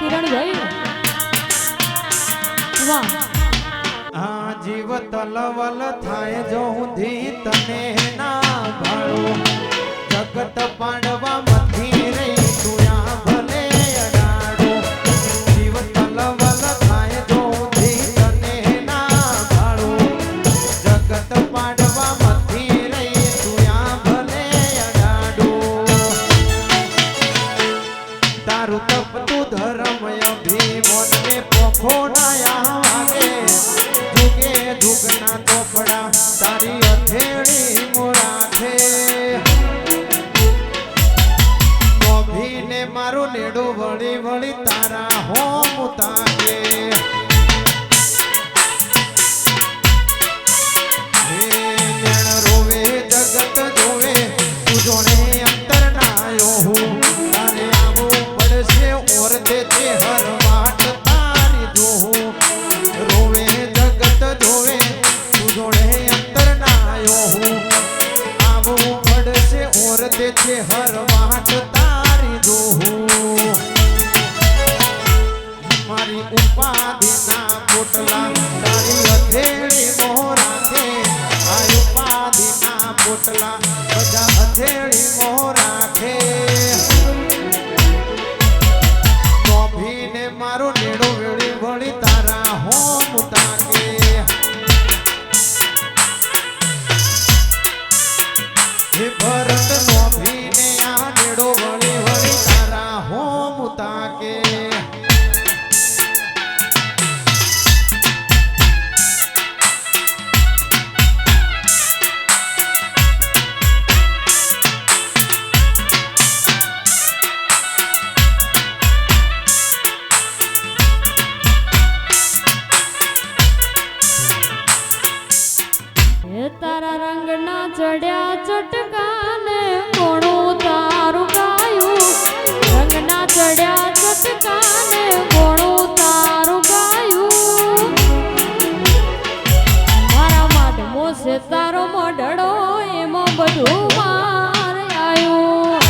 કિરણભાઈ વાહ આ જીવ તલવલ થાય જો હુંધી તને ના ભાળું જગત પાડવા મથી રે તુયા ભલે અડાડો જીવ તલવલ થાય જો હુંધી તને ના ભાળું જગત પાડવા મથી રે તુયા ભલે અડાડો તારું તપતું ધર્મ અભિમન ને પોખો ના વાગે જુગે જુગના તોફડા તારી હથેળી મોરાખે મોભીને મારું નેડું વળી વળી તારા હોમ તાકે રોવે જગત જોવે તું જોણે અંતર નાયો હું તારે આવું પડશે ઓર તે હર વાટ તારી જોઉં રોવે જગત જોવે તું જોડે અંતર નાયો હું આવું પડશે ઓર તે હર વાટ તારી જોઉં મારી ઉપાધિના પોટલા તારી હથેળી મોરાખે આ ઉપાધિના પોટલા બધા હથેળી મોરાખે મોભીને મારો નેડો વેળી વળી તારા હોમ તાકે હે ભરત મોભીને આ નેડો વળી વળી તારા હોમ તાકે તારા રંગના ચડ્યા ચટકાને કોણું તારું ગાયું રંગના ચડ્યા ચટકાને કોણું તારું ગાયું મારા માટે મોસે તારો મોઢડો એમાં બધું માર આવ્યું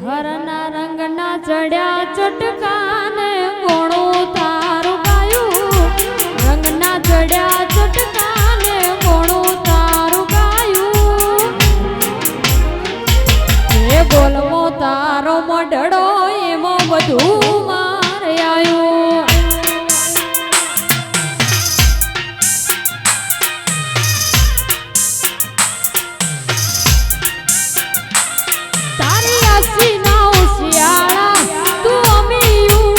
હરના રંગના ચડ્યા ચટકાને કોણું તારું ચડ્યા ચટકાને કોણું તારું ગાયું હે બોલમો તારો મોઢડો એમાં બધું માર આવ્યું તારી હસી ના ઉશિયાળા તું અમીયું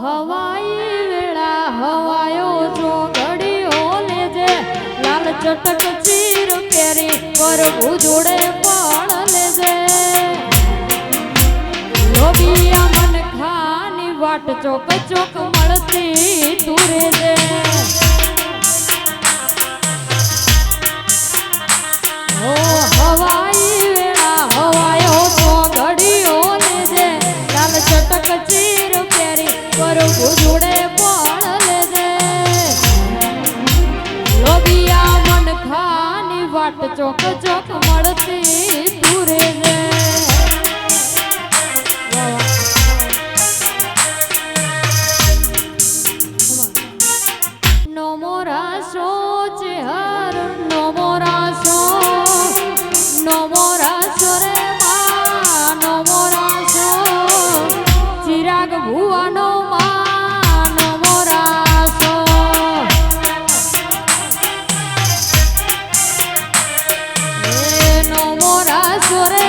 હવાઈ વેળા હવાયો જો ઘડીઓ લેજે લાલ ચટક ચીર પહેરી પ્રભુ જોડે પણ લેજે લોબિયા મન ખાની વાટ ચોક ચોક મળતી તું રેજે ઓ હવાઈ વેળા હવાયો જો ઘડીઓ લેજે લાલ ચટક ચીર પહેરી પ્રભુ જોડે પણ લેજે લોબિયા મન ખાની વાટ ચોક ચોક મળતી તું રેજે નો મોરા સોચ હર નો મોરા સો નો મોરા સો રે માં નો મોરા સો ચિરાગ ભુવાનો માં નો મોરા સો એ નો મોરા સો રે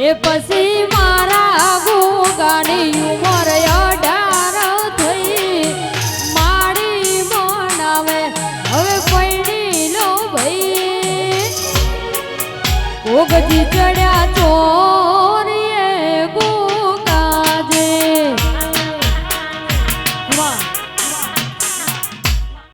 એ પછી મારા ગોગાની ઉંમર 18 થઈ મારી મનાવે હવે પૈણી લો ભાઈ ભોગજી ચડ્યા છો